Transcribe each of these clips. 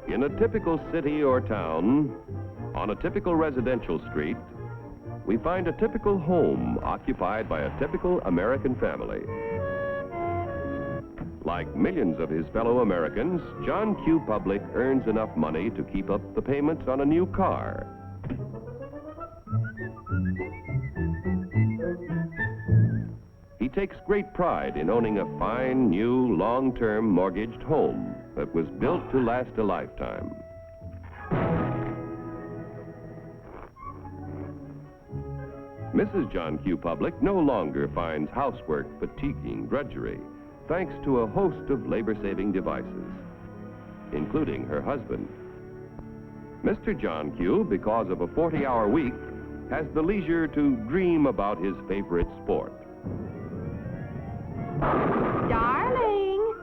In a typical city or town, on a typical residential street, we find a typical home occupied by a typical American family. Like millions of his fellow Americans, John Q. Public earns enough money to keep up the payments on a new car. He takes great pride in owning a fine, new, long-term mortgaged home that was built to last a lifetime. Mrs. John Q. Public no longer finds housework fatiguing drudgery, thanks to a host of labor-saving devices, including her husband. Mr. John Q., because of a 40-hour week, has the leisure to dream about his favorite sport. Darling!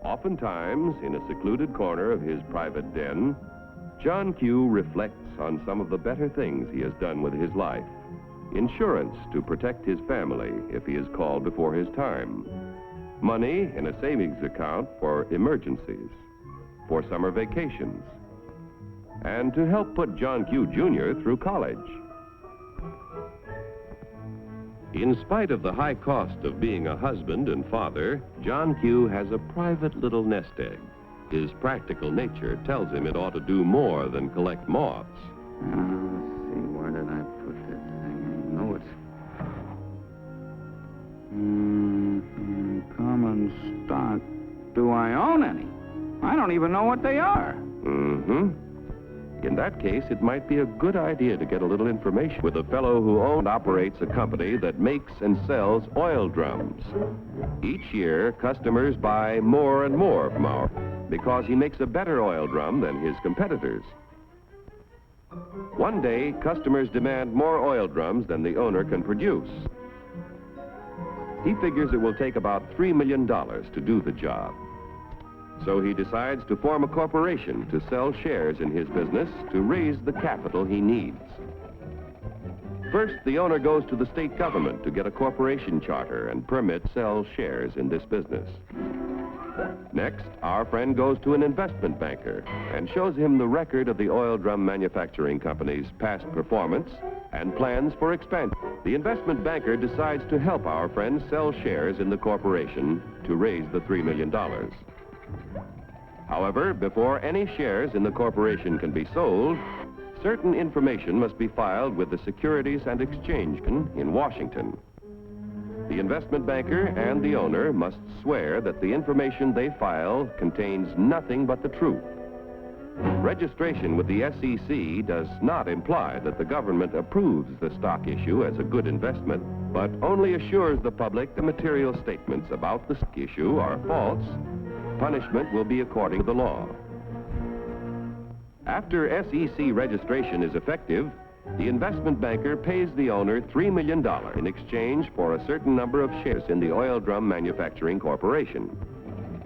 Oftentimes, in a secluded corner of his private den, John Q. reflects on some of the better things he has done with his life. Insurance to protect his family if he is called before his time. Money in a savings account for emergencies, for summer vacations, and to help put John Q. Jr. through college. In spite of the high cost of being a husband and father, John Q. has a private little nest egg. His practical nature tells him it ought to do more than collect moths. Let's see, where did I put this thing? I know it's... common stock. Do I own any? I don't even know what they are. In that case, it might be a good idea to get a little information with a fellow who owns and operates a company that makes and sells oil drums. Each year, customers buy more and more from our because he makes a better oil drum than his competitors. One day, customers demand more oil drums than the owner can produce. He figures it will take about $3 million to do the job. So he decides to form a corporation to sell shares in his business to raise the capital he needs. First, the owner goes to the state government to get a corporation charter and permit to sell shares in this business. Next, our friend goes to an investment banker and shows him the record of the oil drum manufacturing company's past performance and plans for expansion. The investment banker decides to help our friend sell shares in the corporation to raise the $3 million. However, before any shares in the corporation can be sold, certain information must be filed with the Securities and Exchange Commission in Washington. The investment banker and the owner must swear that the information they file contains nothing but the truth. Registration with the SEC does not imply that the government approves the stock issue as a good investment, but only assures the public the material statements about the stock issue are false. Punishment will be according to the law. After SEC registration is effective, the investment banker pays the owner $3 million in exchange for a certain number of shares in the Oil Drum Manufacturing Corporation.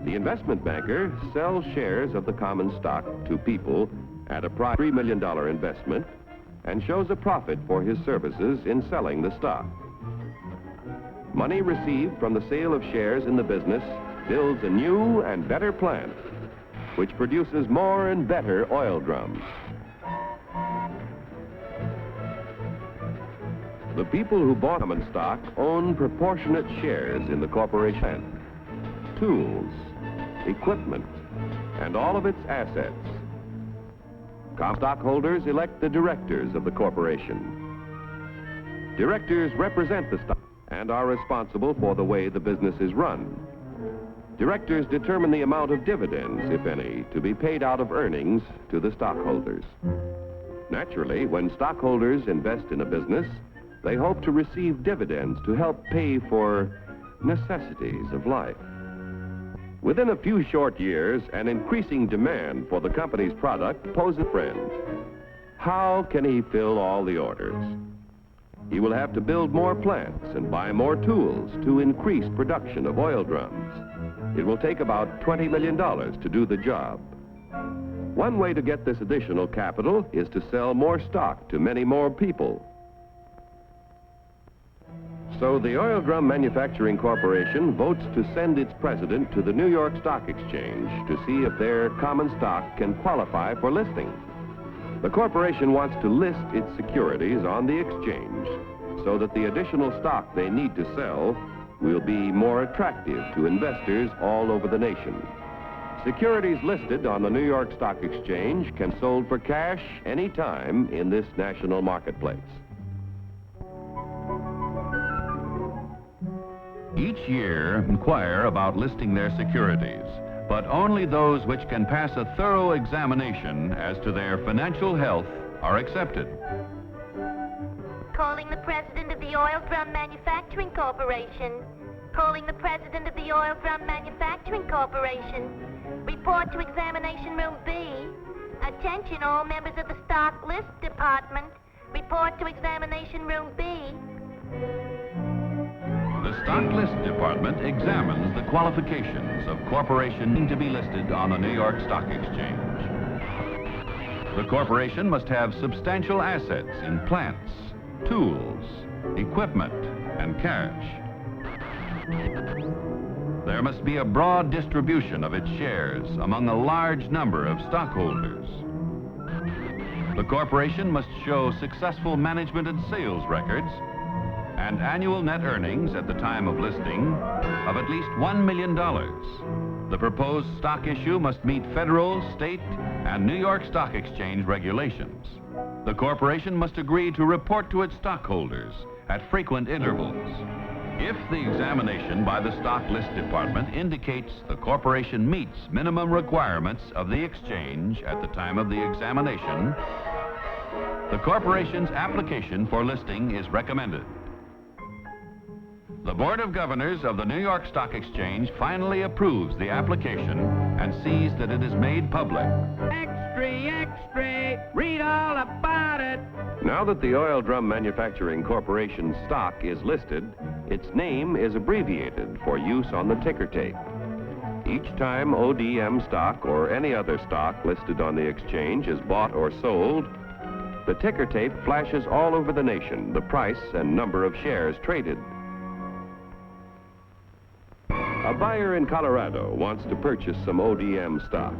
The investment banker sells shares of the common stock to people at a price of $3 million investment and shows a profit for his services in selling the stock. Money received from the sale of shares in the business builds a new and better plant, which produces more and better oil drums. The people who bought common stock own proportionate shares in the corporation, tools, equipment, and all of its assets. Common stockholders elect the directors of the corporation. Directors represent the stock and are responsible for the way the business is run. Directors determine the amount of dividends, if any, to be paid out of earnings to the stockholders. Naturally, when stockholders invest in a business, They hope to receive dividends to help pay for necessities of life. Within a few short years, an increasing demand for the company's product poses a friend. How can he fill all the orders? He will have to build more plants and buy more tools to increase production of oil drums. It will take about $20 million to do the job. One way to get this additional capital is to sell more stock to many more people. So the Oil Drum Manufacturing Corporation votes to send its president to the New York Stock Exchange to see if their common stock can qualify for listing. The corporation wants to list its securities on the exchange so that the additional stock they need to sell will be more attractive to investors all over the nation. Securities listed on the New York Stock Exchange can be sold for cash any time in this national marketplace. Each year inquire about listing their securities, but only those which can pass a thorough examination as to their financial health are accepted. Calling the president of the Oil Drum Manufacturing Corporation. Calling the president of the Oil Drum Manufacturing Corporation. Report to Examination Room B. Attention all members of the Stock List Department. Report to Examination Room B. The Stock List Department examines the qualifications of corporations to be listed on the New York Stock Exchange. The corporation must have substantial assets in plants, tools, equipment, and cash. There must be a broad distribution of its shares among a large number of stockholders. The corporation must show successful management and sales records and annual net earnings at the time of listing of at least $1 million. The proposed stock issue must meet federal, state, and New York Stock Exchange regulations. The corporation must agree to report to its stockholders at frequent intervals. If the examination by the Stock List Department indicates the corporation meets minimum requirements of the exchange at the time of the examination, the corporation's application for listing is recommended. The Board of Governors of the New York Stock Exchange finally approves the application and sees that it is made public. Extra, extra, read all about it. Now that the Oil Drum Manufacturing Corporation stock is listed, its name is abbreviated for use on the ticker tape. Each time ODM stock or any other stock listed on the exchange is bought or sold, the ticker tape flashes all over the nation the price and number of shares traded. A buyer in Colorado wants to purchase some ODM stock.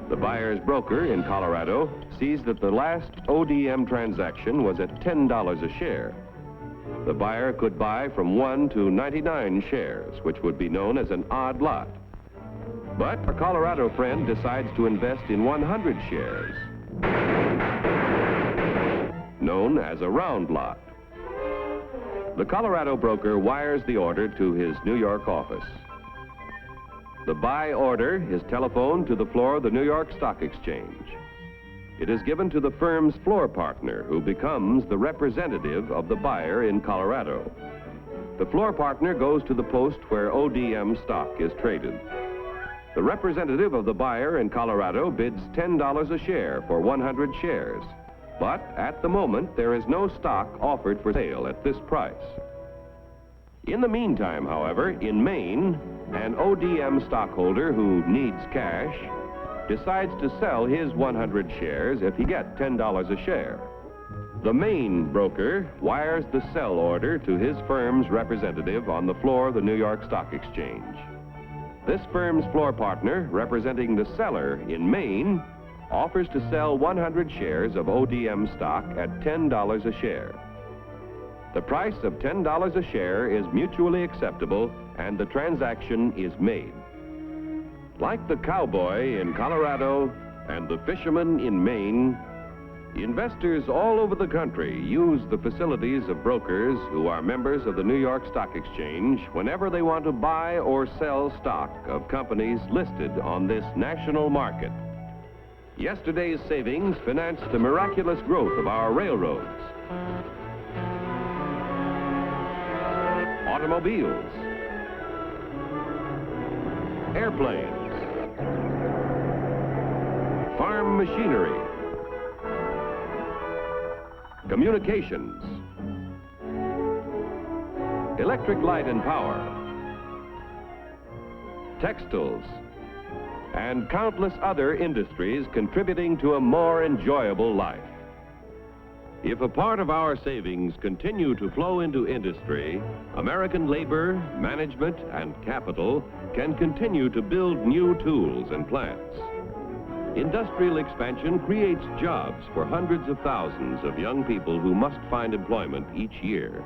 The buyer's broker in Colorado sees that the last ODM transaction was at $10 a share. The buyer could buy from 1 to 99 shares, which would be known as an odd lot. But a Colorado friend decides to invest in 100 shares, known as a round lot. The Colorado broker wires the order to his New York office. The buy order is telephoned to the floor of the New York Stock Exchange. It is given to the firm's floor partner, who becomes the representative of the buyer in Colorado. The floor partner goes to the post where ODM stock is traded. The representative of the buyer in Colorado bids $10 a share for 100 shares. But at the moment, there is no stock offered for sale at this price. In the meantime, however, in Maine, an ODM stockholder who needs cash decides to sell his 100 shares if he gets $10 a share. The Maine broker wires the sell order to his firm's representative on the floor of the New York Stock Exchange. This firm's floor partner, representing the seller in Maine, offers to sell 100 shares of ODM stock at $10 a share. The price of $10 a share is mutually acceptable and the transaction is made. Like the cowboy in Colorado and the fisherman in Maine, investors all over the country use the facilities of brokers who are members of the New York Stock Exchange whenever they want to buy or sell stock of companies listed on this national market. Yesterday's savings financed the miraculous growth of our railroads. automobiles, airplanes, farm machinery, communications, electric light and power, textiles, and countless other industries contributing to a more enjoyable life. If a part of our savings continue to flow into industry, American labor, management, and capital can continue to build new tools and plants. Industrial expansion creates jobs for hundreds of thousands of young people who must find employment each year.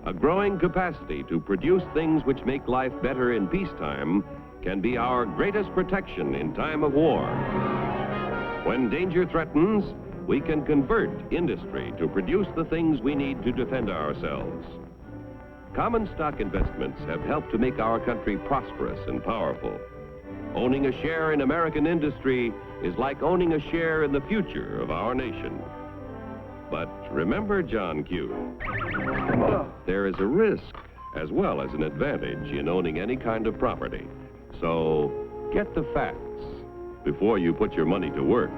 A growing capacity to produce things which make life better in peacetime can be our greatest protection in time of war. When danger threatens, we can convert industry to produce the things we need to defend ourselves. Common stock investments have helped to make our country prosperous and powerful. Owning a share in American industry is like owning a share in the future of our nation. But remember, John Q, there is a risk as well as an advantage in owning any kind of property. So get the facts before you put your money to work.